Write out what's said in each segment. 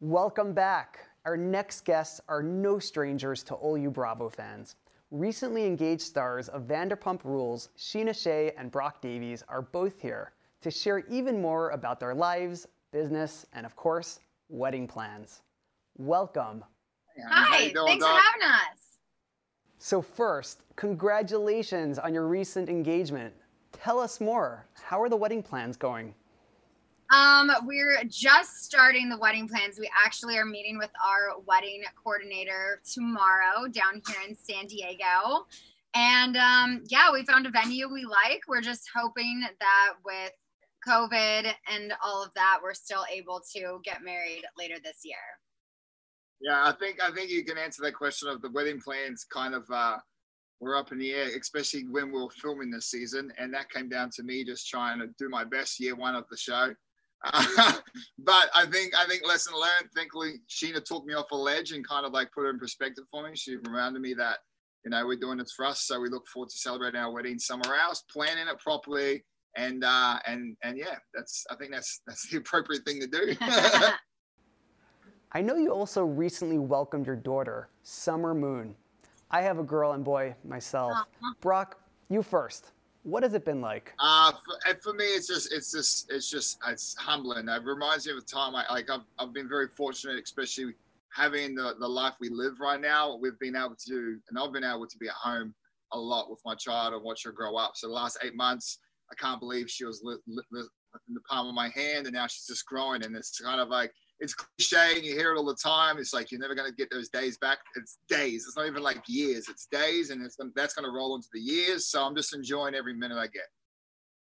Welcome back. Our next guests are no strangers to all you Bravo fans. Recently engaged stars of Vanderpump Rules, Scheana, Shay, and Brock Davies are both here to share even more about their lives, business, and of course, wedding plans. Welcome. Hi, thanks for having us. So first, congratulations on your recent engagement. Tell us more. How are the wedding plans going? We're just starting the wedding plans. We actually are meeting with our wedding coordinator tomorrow down here in San Diego. And yeah, we found a venue we like. We're just hoping that with COVID and all of that, we're still able to get married later this year. Yeah, I think you can answer that question of the wedding plans kind of were up in the air, especially when we were filming this season. And that came down to me just trying to do my best year one of the show. But I think lesson learned. Thankfully, Scheana took me off a ledge and kind of like put it in perspective for me. She reminded me that, you know, we're doing this for us, so we look forward to celebrating our wedding somewhere else, planning it properly, and yeah, I think that's the appropriate thing to do. I know you also recently welcomed your daughter, Summer Moon. I have a girl and boy myself. Brock, you first. What has it been like? For me, it's humbling. It reminds me of a time I've been very fortunate, especially having the life we live right now. I've been able to be at home a lot with my child and watch her grow up. So the last 8 months, I can't believe she was in the palm of my hand, and now she's just growing. And it's kind of like, it's cliche and you hear it all the time. It's like, you're never going to get those days back. It's days. It's not even like years. It's days, and that's going to roll into the years. So I'm just enjoying every minute I get.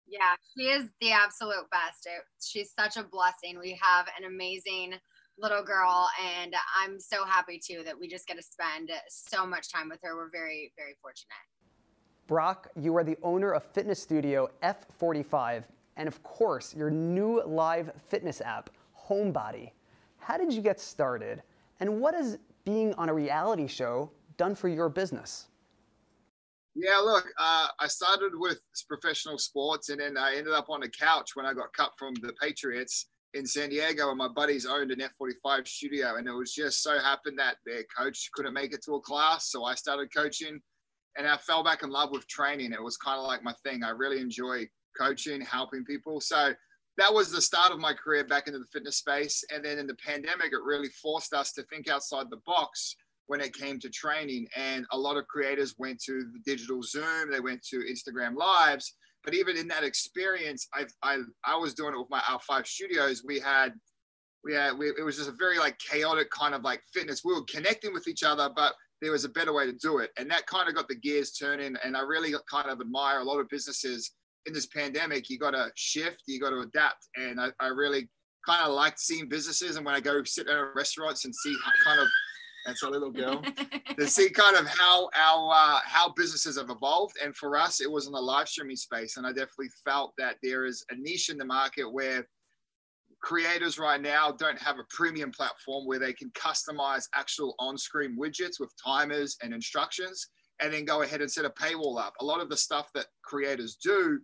Yeah, she is the absolute best. She's such a blessing. We have an amazing little girl, and I'm so happy too that we just get to spend so much time with her. We're very, very fortunate. Brock, you are the owner of fitness studio F45, and of course, your new live fitness app, Homebody. How did you get started, and what has being on a reality show done for your business? Yeah, look, I started with professional sports, and then I ended up on the couch when I got cut from the Patriots in San Diego, and my buddies owned an F45 studio, and it was just so happened that their coach couldn't make it to a class, so I started coaching, and I fell back in love with training. It was kind of like my thing. I really enjoy coaching, helping people. So that was the start of my career back into the fitness space. And then in the pandemic, it really forced us to think outside the box when it came to training. And a lot of creators went to the digital Zoom, they went to Instagram Lives. But even in that experience, I was doing it with our 5 studios. It was just a very like chaotic kind of like fitness. We were connecting with each other, but there was a better way to do it. And that kind of got the gears turning. And I really kind of admire a lot of businesses in this pandemic. You got to shift, you got to adapt. And I really kind of like seeing businesses. And when I go sit in restaurants and see kind of, that's a little girl, to see kind of how businesses have evolved. And for us, it was in the live streaming space. And I definitely felt that there is a niche in the market where creators right now don't have a premium platform where they can customize actual on-screen widgets with timers and instructions, and then go ahead and set a paywall up. A lot of the stuff that creators do,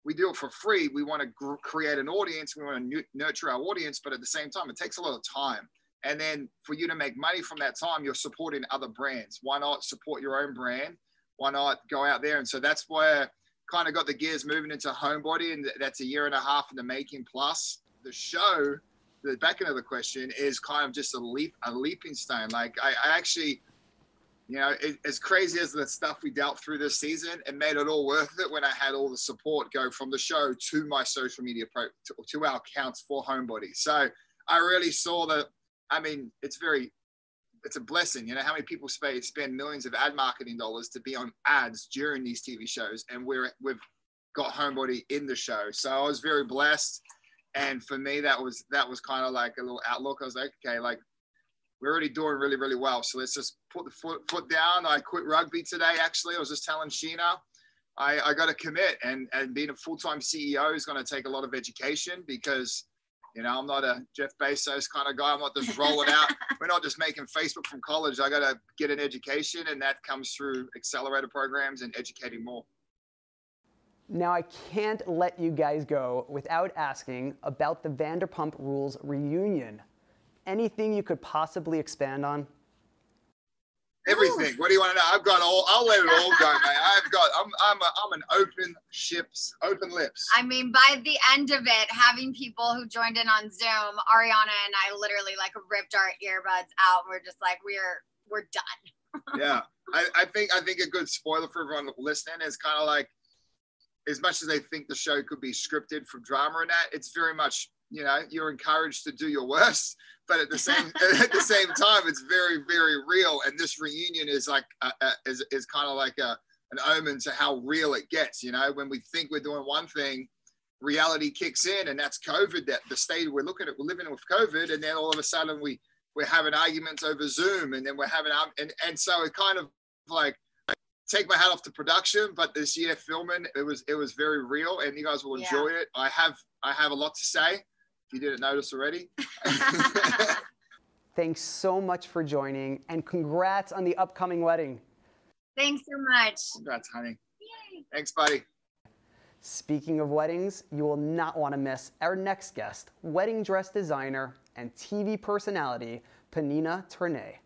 we do it for free. We want to create an audience. We want to nurture our audience, but at the same time, it takes a lot of time. And then for you to make money from that time, you're supporting other brands. Why not support your own brand? Why not go out there? And so that's where kind of got the gears moving into Homebody, and that's a 1.5 years in the making. Plus the show, the back end of the question, is kind of just a leaping stone. Like I actually, you know, as crazy as the stuff we dealt through this season, it made it all worth it when I had all the support go from the show to my social media to our accounts for Homebody. So I really saw that. I mean, it's a blessing. You know, how many people spend millions of ad marketing dollars to be on ads during these TV shows, and we've got Homebody in the show. So I was very blessed. And for me, that was kind of like a little outlook. I was like, okay, like we're already doing really, really well. So let's just put the foot down. I quit rugby today. Actually, I was just telling Scheana, I got to commit, and being a full-time CEO is going to take a lot of education, because, you know, I'm not a Jeff Bezos kind of guy. I'm not just rolling out. We're not just making Facebook from college. I got to get an education, and that comes through accelerator programs and educating more. Now, I can't let you guys go without asking about the Vanderpump Rules reunion. Anything you could possibly expand on? Everything. What do you want to know? I've got all. I'll let it all go, mate. I'm an open lips. I mean, by the end of it, having people who joined in on Zoom, Ariana and I literally like ripped our earbuds out. We're just like, we're done. Yeah, I think a good spoiler for everyone listening is kind of like, as much as they think the show could be scripted from drama and that, it's very much, you know, you're encouraged to do your worst, but at the same time, it's very, very real. And this reunion is like is kind of like an omen to how real it gets. You know, when we think we're doing one thing, reality kicks in, and that's COVID. That the state we're living with COVID, and then all of a sudden we're having arguments over Zoom, and then we're having and so it kind of like, take my hat off to production, but this year filming, it was very real, and you guys will enjoy it. I have a lot to say, if you didn't notice already. Thanks so much for joining, and congrats on the upcoming wedding. Thanks so much. Congrats, honey. Yay. Thanks, buddy. Speaking of weddings, you will not want to miss our next guest, wedding dress designer and TV personality, Panina Tournay.